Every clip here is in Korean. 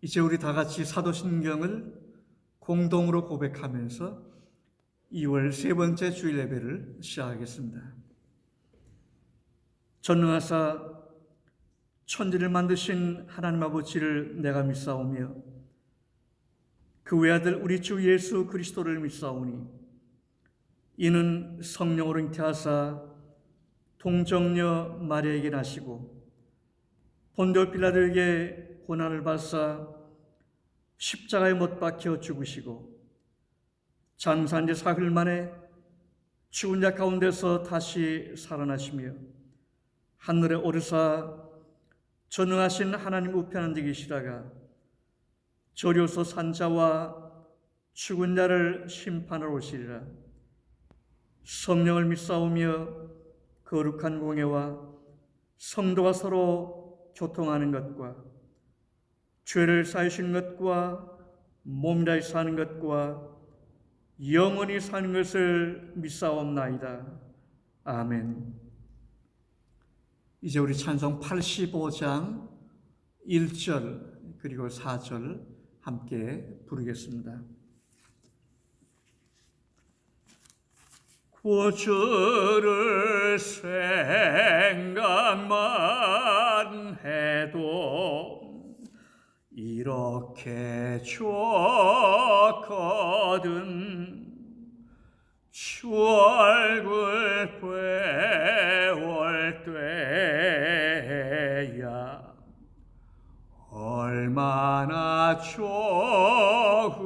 이제 우리 다 같이 사도신경을 공동으로 고백하면서 2월 세 번째 주일 예배를 시작하겠습니다. 전능하사 천지를 만드신 하나님 아버지를 내가 믿사오며 그 외아들 우리 주 예수 그리스도를 믿사오니 이는 성령으로 잉태하사 동정녀 마리아에게 나시고 본디오 빌라도에게 고난을 받사 십자가에 못 박혀 죽으시고 장사한 지 사흘 만에 죽은 자 가운데서 다시 살아나시며 하늘에 오르사 전능하신 하나님 우편한 데 계시다가 저리로서 산자와 죽은 자를 심판하러 오시리라. 성령을 믿사오며 거룩한 공예와 성도가 서로 교통하는 것과 죄를 사하시는 것과 몸이라 사는 것과 영원히 사는 것을 믿사옵나이다. 아멘. 이제 우리 찬송 85장 1절 그리고 4절 함께 부르겠습니다. 구주를 생각만 해도 이렇게 좋거든. 주 얼굴 뵈올 때야 얼마나 좋으랴.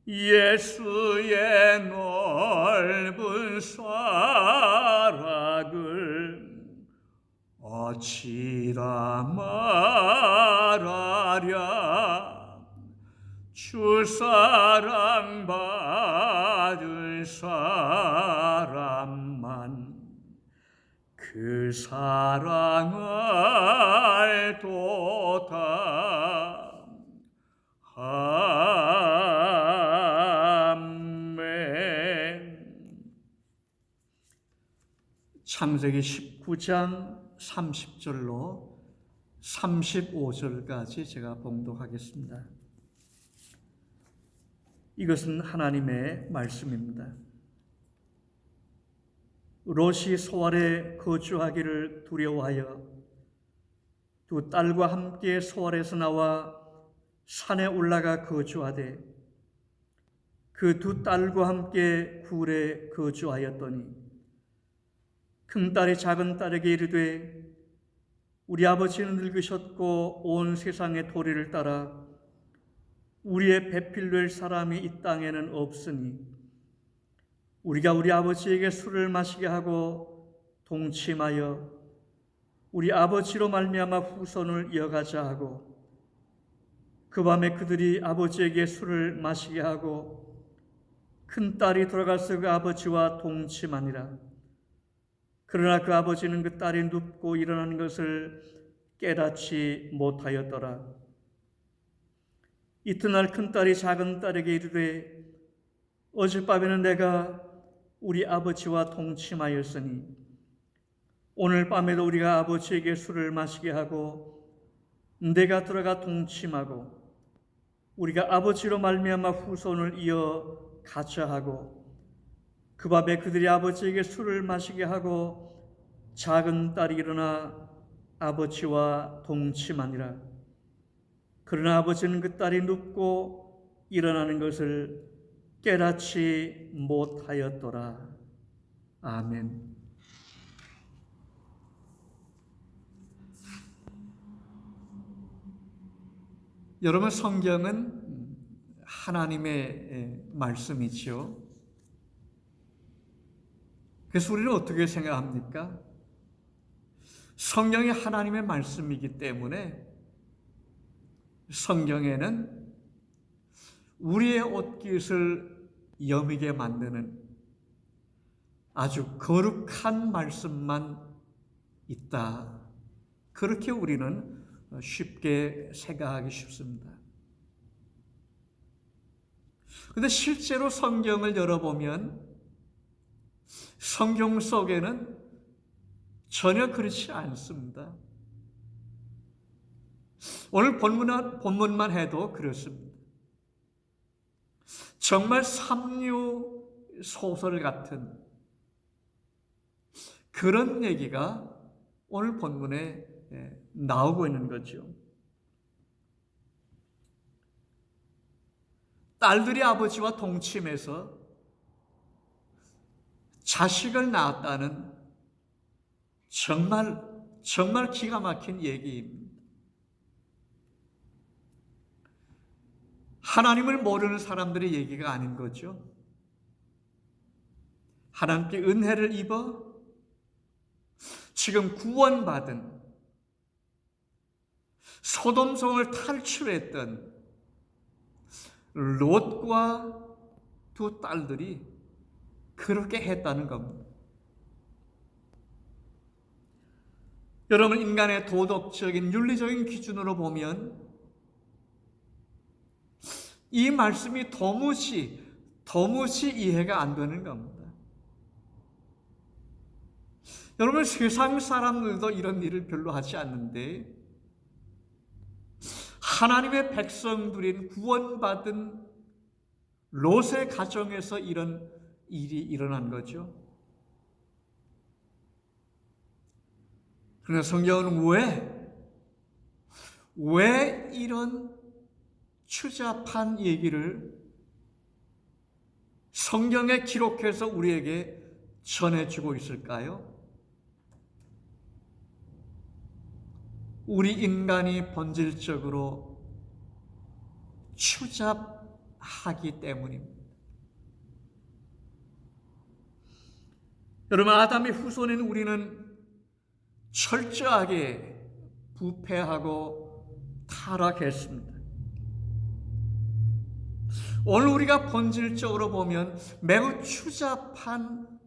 예수의 넓은 사랑을 어찌라 말하랴. 주 사랑 받을 사람만 그 사랑 알도다. 창세기 19장 30절로 35절까지 제가 봉독하겠습니다. 이것은 하나님의 말씀입니다. 롯이 소알에 거주하기를 두려워하여 두 딸과 함께 소알에서 나와 산에 올라가 거주하되 그 두 딸과 함께 굴에 거주하였더니 큰 딸이 작은 딸에게 이르되 우리 아버지는 늙으셨고 온 세상의 도리를 따라 우리의 배필될 사람이 이 땅에는 없으니 우리가 우리 아버지에게 술을 마시게 하고 동침하여 우리 아버지로 말미암아 후손을 이어가자 하고 그 밤에 그들이 아버지에게 술을 마시게 하고 큰 딸이 돌아가서 그 아버지와 동침하니라. 그러나 그 아버지는 그 딸이 눕고 일어나는 것을 깨닫지 못하였더라. 이튿날 큰 딸이 작은 딸에게 이르되 어젯밤에는 내가 우리 아버지와 동침하였으니 오늘 밤에도 우리가 아버지에게 술을 마시게 하고 내가 들어가 동침하고 우리가 아버지로 말미암아 후손을 이어 가자 하고 그 밤에 그들이 아버지에게 술을 마시게 하고 작은 딸이 일어나 아버지와 동침하니라. 그러나 아버지는 그 딸이 눕고 일어나는 것을 깨닫지 못하였더라. 아멘. 여러분, 성경은 하나님의 말씀이지요. 그래서 우리는 어떻게 생각합니까? 성경이 하나님의 말씀이기 때문에 성경에는 우리의 옷깃을 여미게 만드는 아주 거룩한 말씀만 있다. 그렇게 우리는 쉽게 생각하기 쉽습니다. 그런데 실제로 성경을 열어보면 성경 속에는 전혀 그렇지 않습니다. 오늘 본문만 해도 그렇습니다. 정말 삼류 소설 같은 그런 얘기가 오늘 본문에 나오고 있는 거죠. 딸들이 아버지와 동침해서 자식을 낳았다는 정말 기가 막힌 얘기입니다. 하나님을 모르는 사람들의 얘기가 아닌 거죠. 하나님께 은혜를 입어 지금 구원받은 소돔성을 탈출했던 롯과 두 딸들이 그렇게 했다는 겁니다. 여러분, 인간의 도덕적인 윤리적인 기준으로 보면 이 말씀이 도무지 이해가 안 되는 겁니다. 여러분, 세상 사람들도 이런 일을 별로 하지 않는데 하나님의 백성들인 구원받은 롯의 가정에서 이런 일이 일어난 거죠. 그러나 성경은 왜 이런 추잡한 얘기를 성경에 기록해서 우리에게 전해주고 있을까요? 우리 인간이 본질적으로 추잡하기 때문입니다. 여러분, 아담의 후손인 우리는 철저하게 부패하고 타락했습니다. 오늘 우리가 본질적으로 보면 매우 추잡한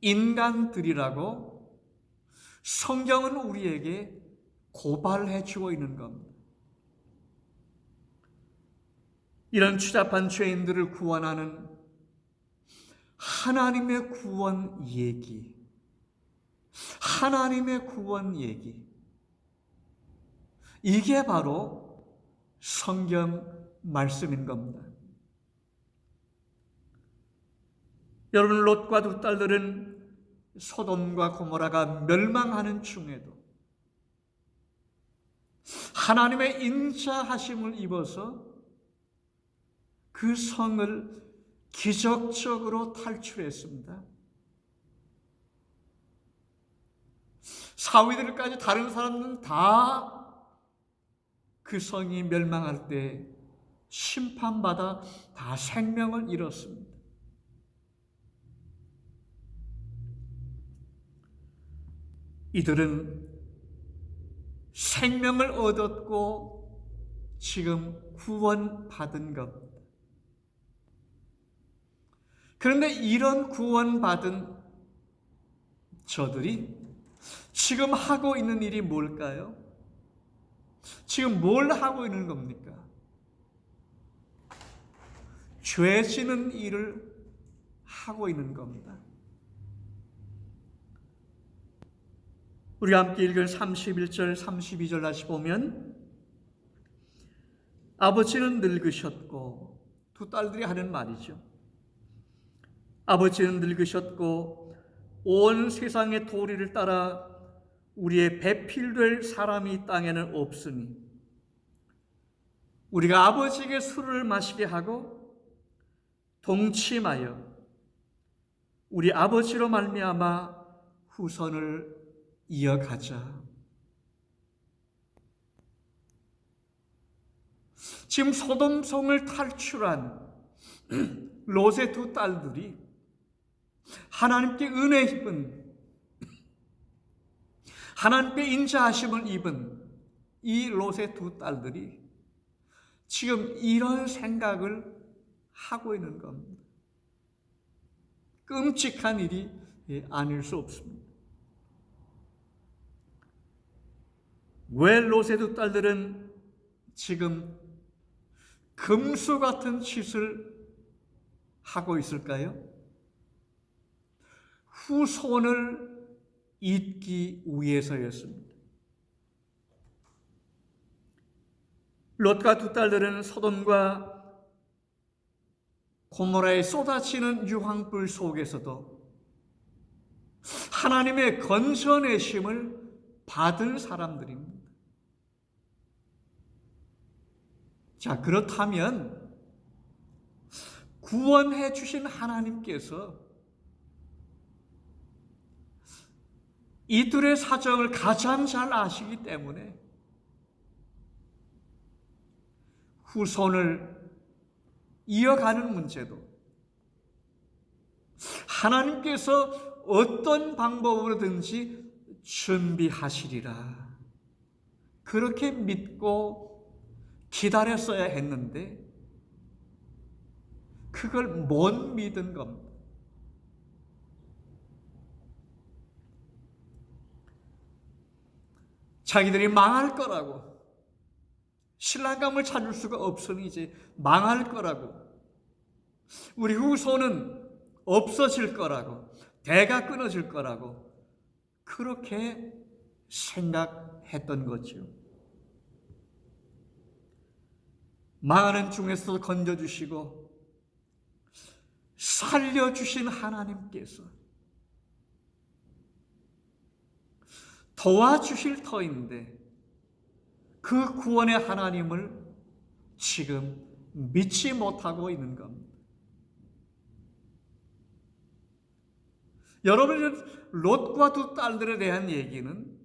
인간들이라고 성경은 우리에게 고발해 주고 있는 겁니다. 이런 추잡한 죄인들을 구원하는 하나님의 구원 얘기, 이게 바로 성경 말씀인 겁니다. 여러분, 롯과 두 딸들은 소돔과 고모라가 멸망하는 중에도 하나님의 인자하심을 입어서 그 성을 기적적으로 탈출했습니다. 사위들까지 다른 사람들은 다 그 성이 멸망할 때 심판받아 다 생명을 잃었습니다. 이들은 생명을 얻었고 지금 구원받은 겁니다. 그런데 이런 구원받은 저들이 지금 하고 있는 일이 뭘까요? 지금 뭘 하고 있는 겁니까? 죄 지는 일을 하고 있는 겁니다. 우리 함께 읽은 31절, 32절 다시 보면 아버지는 늙으셨고, 두 딸들이 하는 말이죠. 아버지는 늙으셨고 온 세상의 도리를 따라 우리의 배필될 사람이 땅에는 없으니 우리가 아버지에게 술을 마시게 하고 동침하여 우리 아버지로 말미암아 후손을 이어가자. 지금 소돔성을 탈출한 롯의 두 딸들이 하나님께 은혜 입은, 하나님께 인자하심을 입은 이 롯의 두 딸들이 지금 이런 생각을 하고 있는 겁니다. 끔찍한 일이 아닐 수 없습니다. 왜 롯의 두 딸들은 지금 금수 같은 짓을 하고 있을까요? 후손을 잇기 위해서였습니다. 롯과 두 딸들은 소돔과 고모라에 쏟아지는 유황불 속에서도 하나님의 건져내심을 받을 사람들입니다. 자, 그렇다면 구원해 주신 하나님께서 이들의 사정을 가장 잘 아시기 때문에 후손을 이어가는 문제도 하나님께서 어떤 방법으로든지 준비하시리라, 그렇게 믿고 기다렸어야 했는데 그걸 못 믿은 겁니다. 자기들이 망할 거라고, 신랑감을 찾을 수가 없으니 이제 망할 거라고, 우리 후손은 없어질 거라고, 대가 끊어질 거라고 그렇게 생각했던 거죠. 망하는 중에서 건져주시고 살려주신 하나님께서 도와주실 터인데 그 구원의 하나님을 지금 믿지 못하고 있는 겁니다. 여러분, 롯과 두 딸들에 대한 얘기는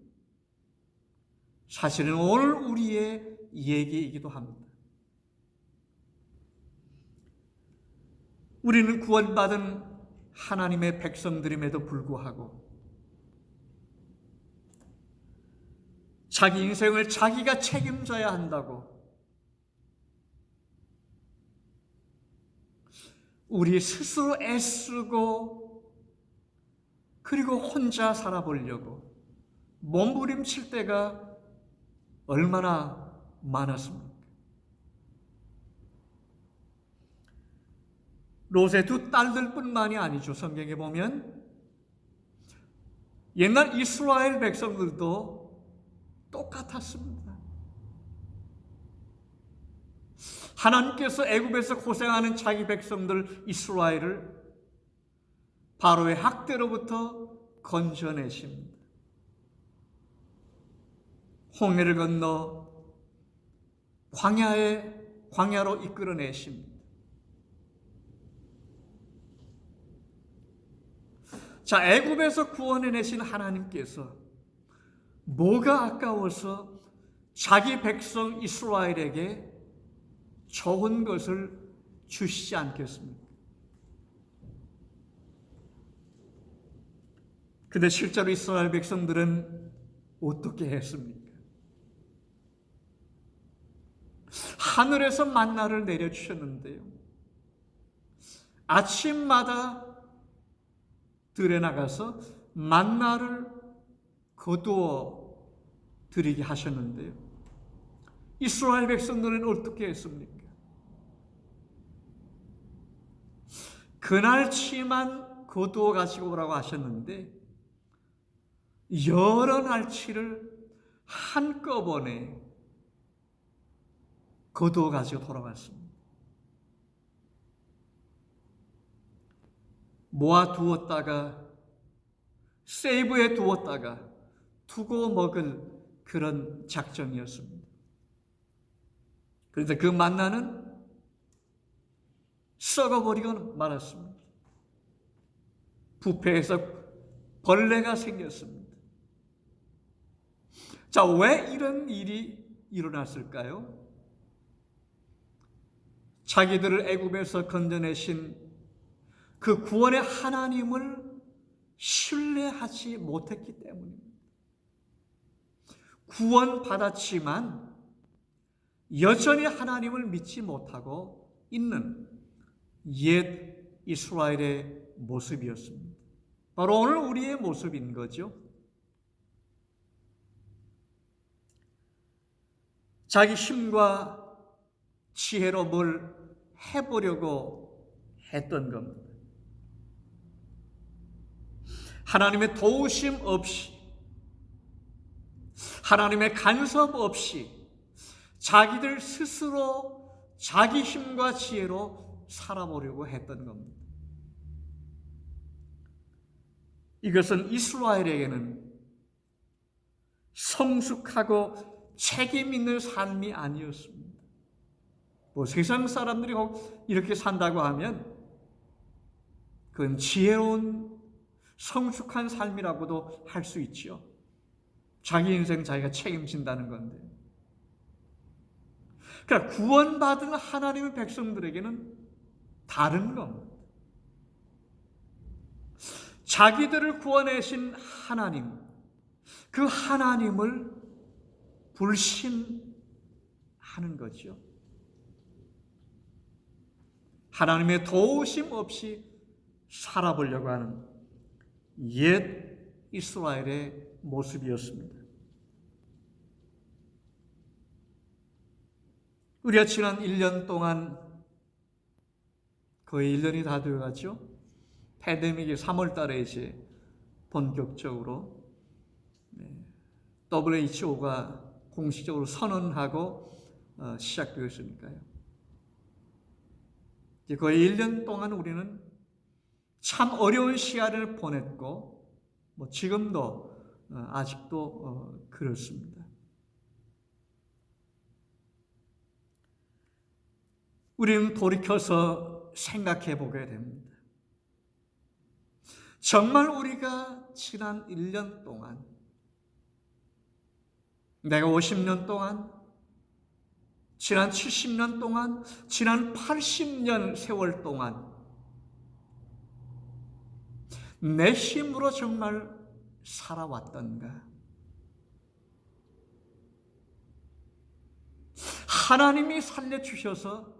사실은 오늘 우리의 얘기이기도 합니다. 우리는 구원받은 하나님의 백성들임에도 불구하고 자기 인생을 자기가 책임져야 한다고 우리 스스로 애쓰고 그리고 혼자 살아보려고 몸부림칠 때가 얼마나 많았습니까? 롯의 두 딸들뿐만이 아니죠. 성경에 보면 옛날 이스라엘 백성들도 똑같았습니다. 하나님께서 애굽에서 고생하는 자기 백성들 이스라엘을 바로의 학대로부터 건져내십니다. 홍해를 건너 광야로 이끌어내십니다. 자, 애굽에서 구원해내신 하나님께서 뭐가 아까워서 자기 백성 이스라엘에게 좋은 것을 주시지 않겠습니까? 근데 실제로 이스라엘 백성들은 어떻게 했습니까? 하늘에서 만나를 내려주셨는데요, 아침마다 들에 나가서 만나를 거두어 드리게 하셨는데요, 이스라엘 백성들은 어떻게 했습니까? 그날치만 거두어 가지고 오라고 하셨는데 여러 날치를 한꺼번에 거두어 가지고 돌아왔습니다. 모아두었다가 세이브에 두었다가 두고 먹을 그런 작정이었습니다. 그런데 그 만나는 썩어버리고 말았습니다. 부패해서 벌레가 생겼습니다. 자, 왜 이런 일이 일어났을까요? 자기들을 애굽에서 건져내신 그 구원의 하나님을 신뢰하지 못했기 때문입니다. 구원받았지만 여전히 하나님을 믿지 못하고 있는 옛 이스라엘의 모습이었습니다. 바로 오늘 우리의 모습인 거죠. 자기 힘과 지혜로 뭘 해보려고 했던 겁니다. 하나님의 도우심 없이, 하나님의 간섭 없이 자기들 스스로 자기 힘과 지혜로 살아보려고 했던 겁니다. 이것은 이스라엘에게는 성숙하고 책임 있는 삶이 아니었습니다. 세상 사람들이 이렇게 산다고 하면 그건 지혜로운 성숙한 삶이라고도 할 수 있죠. 자기 인생 자기가 책임진다는 건데. 그러니까 구원받은 하나님의 백성들에게는 다른 겁니다. 자기들을 구원하신 하나님, 그 하나님을 불신하는 거죠. 하나님의 도우심 없이 살아보려고 하는 옛 이스라엘의 모습이었습니다. 우리가 지난 1년 동안, 거의 1년이 다 되어갔죠. 패데믹이 3월 달에 이제 본격적으로 WHO가 공식적으로 선언하고 시작되었으니까요. 이제 거의 1년 동안 우리는 참 어려운 시간을 보냈고, 지금도 아직도 그렇습니다. 우리는 돌이켜서 생각해 보게 됩니다. 정말 우리가 지난 1년 동안, 내가 50년 동안, 지난 70년 동안, 지난 80년 세월 동안 내 힘으로 정말 살아왔던가? 하나님이 살려주셔서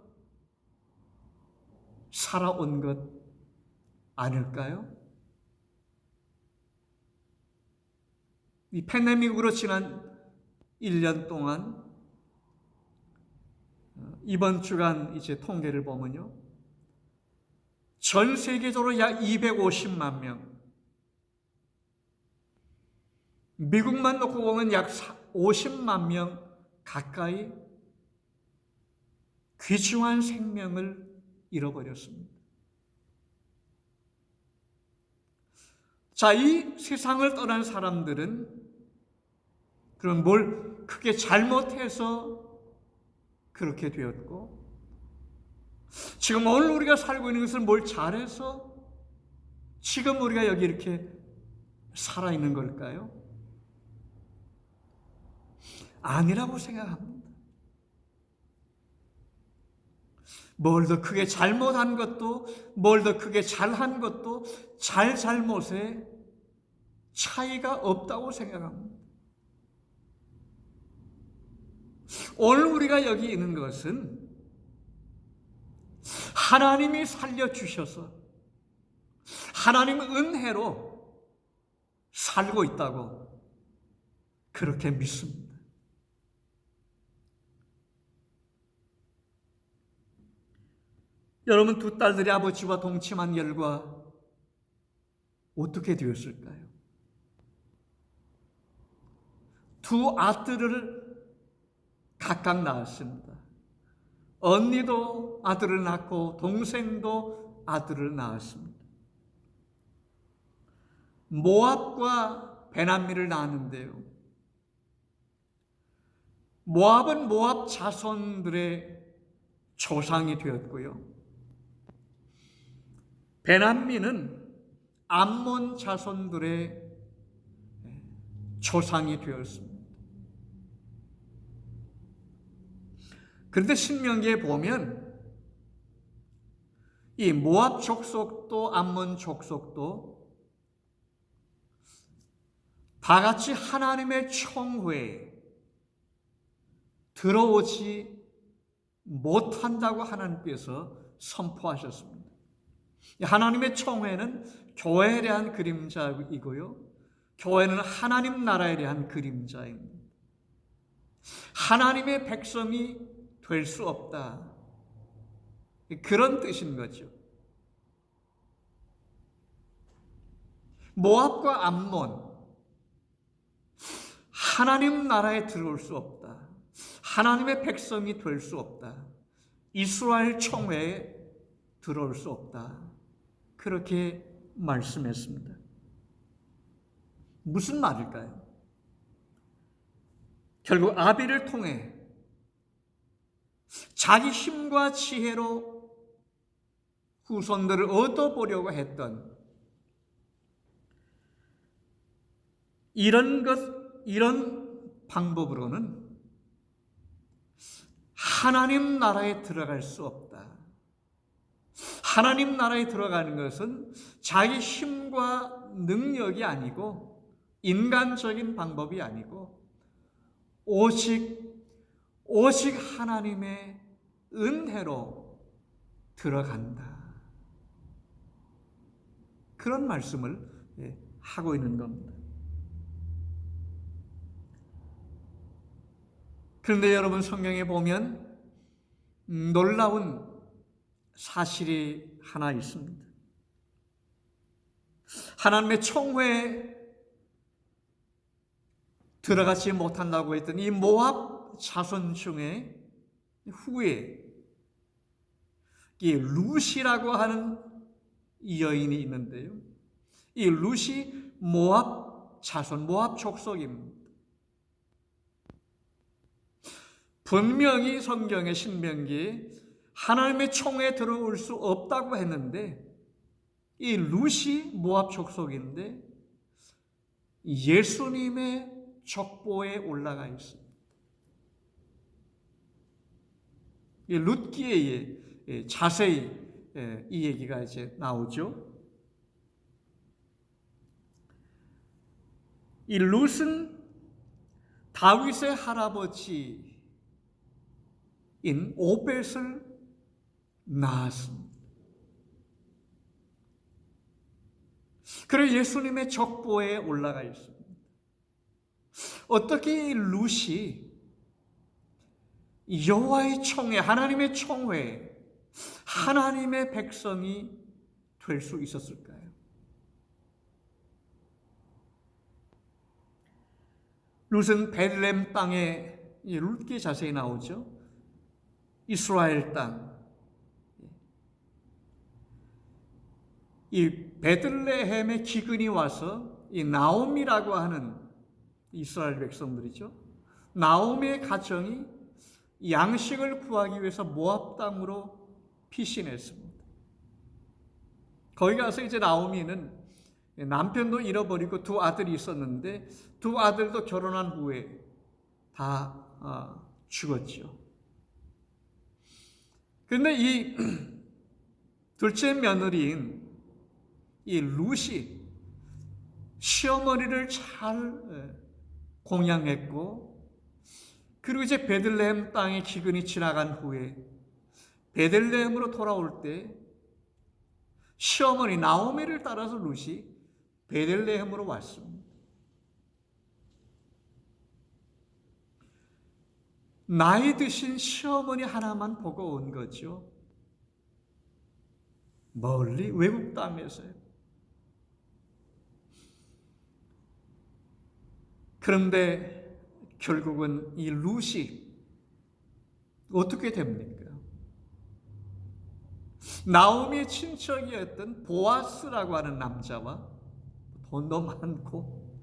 살아온 것 아닐까요? 이 팬데믹으로 지난 1년 동안 이번 주간 이제 통계를 보면요, 전 세계적으로 약 250만 명, 미국만 놓고 보면 약 50만 명 가까이 귀중한 생명을 잃어버렸습니다. 자, 이 세상을 떠난 사람들은 그럼 뭘 크게 잘못해서 그렇게 되었고, 지금 오늘 우리가 살고 있는 것은 뭘 잘해서 지금 우리가 여기 이렇게 살아있는 걸까요? 아니라고 생각합니다. 뭘 더 크게 잘못한 것도, 뭘 더 크게 잘한 것도 잘못에 차이가 없다고 생각합니다. 오늘 우리가 여기 있는 것은 하나님이 살려주셔서 하나님의 은혜로 살고 있다고 그렇게 믿습니다. 여러분, 두 딸들이 아버지와 동침한 결과 어떻게 되었을까요? 두 아들을 각각 낳았습니다. 언니도 아들을 낳고 동생도 아들을 낳았습니다. 모압과 베냐민을 낳았는데요, 모압은 모압 자손들의 조상이 되었고요, 베냐민은 암몬 자손들의 조상이 되었습니다. 그런데 신명기에 보면 이 모압 족속도 암몬 족속도 다 같이 하나님의 총회에 들어오지 못한다고 하나님께서 선포하셨습니다. 하나님의 총회는 교회에 대한 그림자이고요, 교회는 하나님 나라에 대한 그림자입니다. 하나님의 백성이 될 수 없다, 그런 뜻인 거죠. 모압과 암몬, 하나님 나라에 들어올 수 없다. 하나님의 백성이 될 수 없다. 이스라엘 총회에 들어올 수 없다. 그렇게 말씀했습니다. 무슨 말일까요? 결국 아비를 통해 자기 힘과 지혜로 후손들을 얻어보려고 했던 이런 방법으로는 하나님 나라에 들어갈 수 없다. 하나님 나라에 들어가는 것은 자기 힘과 능력이 아니고 인간적인 방법이 아니고 오직 하나님의 은혜로 들어간다. 그런 말씀을 하고 있는 겁니다. 그런데 여러분, 성경에 보면 놀라운 사실이 하나 있습니다. 하나님의 총회에 들어가지 못한다고 했던 이 모압 자손 중에 후에 이 룻이라고 하는 이 여인이 있는데요. 이 룻이 모압 자손, 모압 족속입니다. 분명히 성경의 신명기에 하나님의 총회에 들어올 수 없다고 했는데 이 룻이 모압 족속인데 예수님의 족보에 올라가 있습니다. 이 룻기에 자세히 이 얘기가 이제 나오죠. 이 룻은 다윗의 할아버지인 오벳을 낳았습니다. 그리고 예수님의 족보에 올라가 있습니다. 어떻게 이 룻이 여호와의 총회, 하나님의 총회, 하나님의 백성이 될 수 있었을까요? 룻은 베들레헴 땅에, 룻기 자세히 나오죠. 이스라엘 땅. 이 베들레헴에 기근이 와서 이 나오미라고 하는 이스라엘 백성들이죠. 나오미의 가정이 양식을 구하기 위해서 모압 땅으로 피신했습니다. 거기 가서 이제 나오미는 남편도 잃어버리고 두 아들이 있었는데 두 아들도 결혼한 후에 다 죽었죠. 그런데 이 둘째 며느리인 이 룻이 시어머니를 잘 공양했고, 그리고 이제 베들레헴 땅의 기근이 지나간 후에 베들레헴으로 돌아올 때 시어머니 나오미를 따라서 룻이 베들레헴으로 왔습니다. 나이 드신 시어머니 하나만 보고 온 거죠. 멀리 외국 땅에서요. 그런데 결국은 이 룻이 어떻게 됩니까? 나오미의 친척이었던 보아스라고 하는 남자와 돈도 많고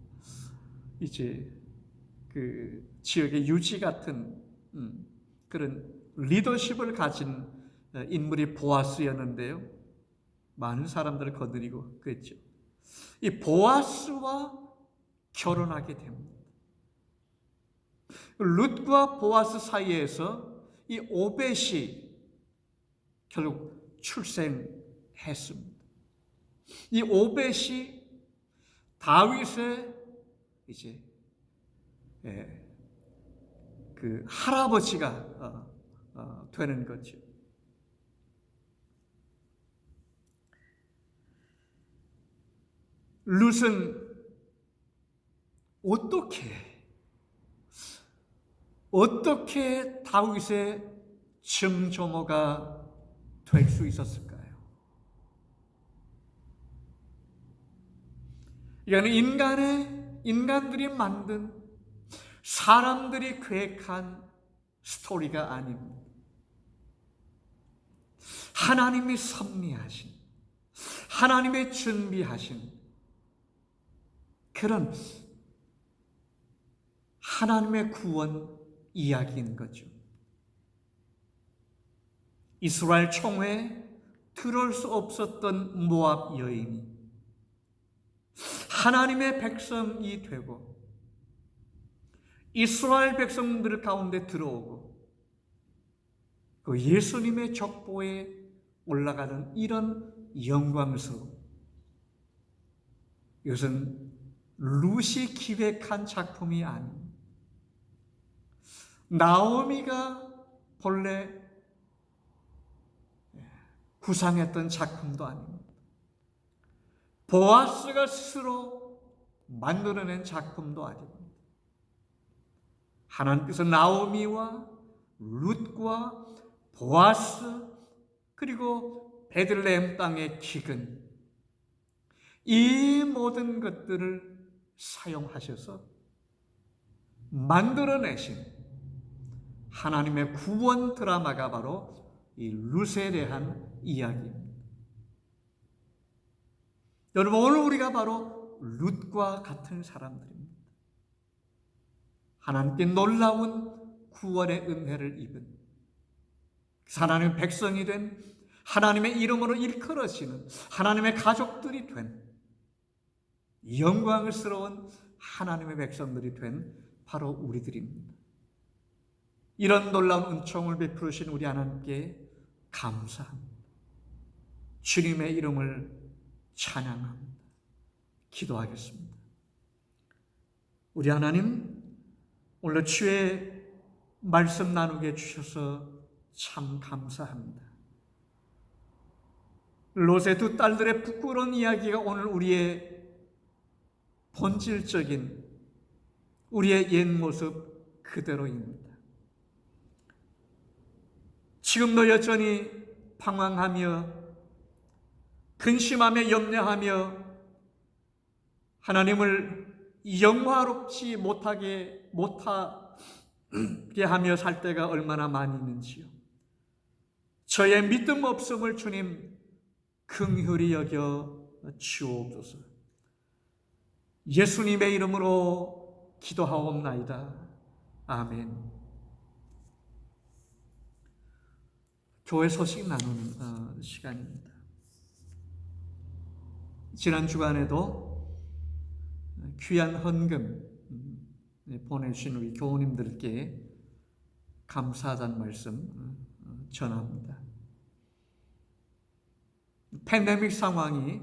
이제 그 지역의 유지 같은 그런 리더십을 가진 인물이 보아스였는데요. 많은 사람들을 거느리고 그랬죠. 이 보아스와 결혼하게 됩니다. 룻과 보아스 사이에서 이 오벳이 결국 출생했습니다. 이 오벳이 다윗의 이제 그 할아버지가 되는 거죠. 룻은 어떻게 다윗의 증조모가 될 수 있었을까요? 이거는 인간들이 만든, 사람들이 계획한 스토리가 아닙니다. 하나님이 섭리하신, 하나님의 준비하신 그런 하나님의 구원 이야기인 거죠. 이스라엘 총회에 들어올 수 없었던 모압 여인이 하나님의 백성이 되고 이스라엘 백성들 가운데 들어오고 그 예수님의 족보에 올라가는 이런 영광스러움, 이것은 룻이 기획한 작품이 아닙니다. 나오미가 본래 구상했던 작품도 아닙니다. 보아스가 스스로 만들어낸 작품도 아닙니다. 하나님께서 나오미와 룻과 보아스 그리고 베들레헴 땅의 기근, 이 모든 것들을 사용하셔서 만들어내신 하나님의 구원 드라마가 바로 이 룻에 대한 이야기입니다. 여러분, 오늘 우리가 바로 룻과 같은 사람들입니다. 하나님께 놀라운 구원의 은혜를 입은 하나님의 백성이 된, 하나님의 이름으로 일컬어지는 하나님의 가족들이 된, 영광스러운 하나님의 백성들이 된 바로 우리들입니다. 이런 놀라운 은총을 베푸신 우리 하나님께 감사합니다. 주님의 이름을 찬양합니다. 기도하겠습니다. 우리 하나님, 오늘 주의 말씀 나누게 해주셔서 참 감사합니다. 롯의 두 딸들의 부끄러운 이야기가 오늘 우리의 본질적인 우리의 옛 모습 그대로입니다. 지금도 여전히 방황하며 근심하며 염려하며 하나님을 영화롭지 못하게 하며 살 때가 얼마나 많이 있는지요. 저의 믿음 없음을 주님 긍휼히 여겨 주옵소서. 예수님의 이름으로 기도하옵나이다. 아멘. 교회 소식 나누는 시간입니다. 지난 주간에도 귀한 헌금 보내주신 우리 교우님들께 감사하다는 말씀 전합니다. 팬데믹 상황이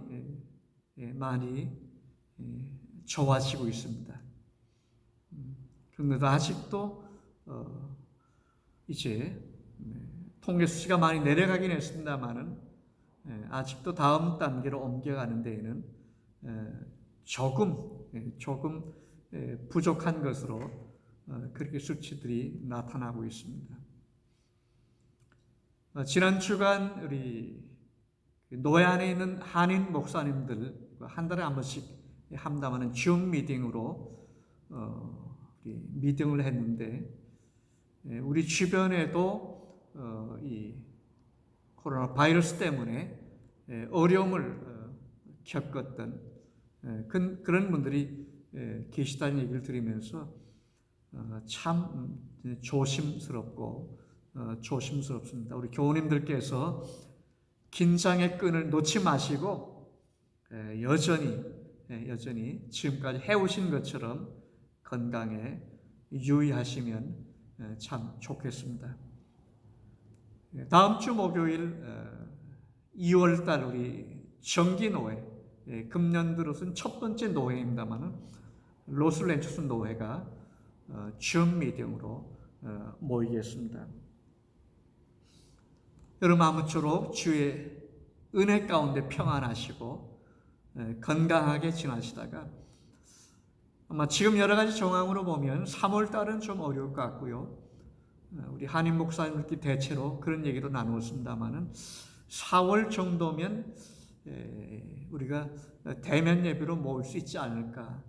많이 좋아지고 있습니다. 그런데도 아직도 이제 통계 수치가 많이 내려가긴 했습니다만은 아직도 다음 단계로 옮겨가는 데에는 조금 부족한 것으로 그렇게 수치들이 나타나고 있습니다. 지난 주간 우리 노예 안에 있는 한인 목사님들 한 달에 한 번씩 함담하는 줌 미팅으로 미팅을 했는데 우리 주변에도 이 코로나 바이러스 때문에 어려움을 겪었던 그런 분들이 계시다는 얘기를 들으면서 참 조심스럽고 조심스럽습니다. 우리 교우님들께서 긴장의 끈을 놓지 마시고 여전히 지금까지 해오신 것처럼 건강에 유의하시면 참 좋겠습니다. 다음 주 목요일 2월달 우리 정기노회, 금년 들어서는 첫 번째 노회입니다만 로스랜처스 노회가 줌 미팅으로 모이겠습니다. 여러분 아무쪼록 주의 은혜 가운데 평안하시고 건강하게 지나시다가 아마 지금 여러 가지 정황으로 보면 3월달은 좀 어려울 것 같고요. 우리 한인 목사님들끼리 대체로 그런 얘기도 나누었습니다만은 4월 정도면 우리가 대면 예배로 모일 수 있지 않을까,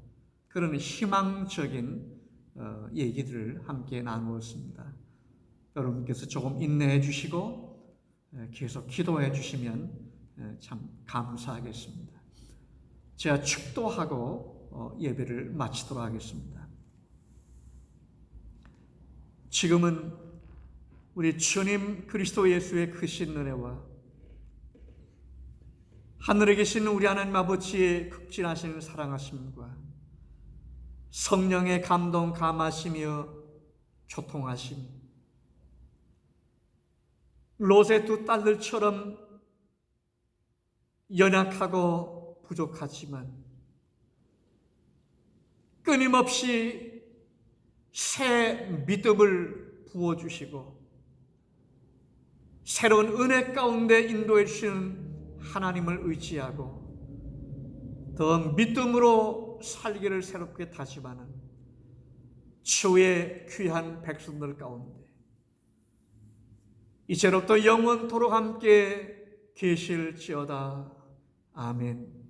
그런 희망적인 얘기들을 함께 나누었습니다. 여러분께서 조금 인내해 주시고 계속 기도해 주시면 참 감사하겠습니다. 제가 축도하고 예배를 마치도록 하겠습니다. 지금은 우리 주님 그리스도 예수의 크신 은혜와 하늘에 계신 우리 하나님 아버지의 극진하신 사랑하심과 성령의 감동 감하시며 교통하심, 롯의 두 딸들처럼 연약하고 부족하지만 끊임없이 새 믿음을 부어주시고 새로운 은혜 가운데 인도해 주시는 하나님을 의지하고 더 믿음으로 살기를 새롭게 다짐하는 주의 귀한 백성들 가운데 이제로부터 영원토록 함께 계실지어다. 아멘.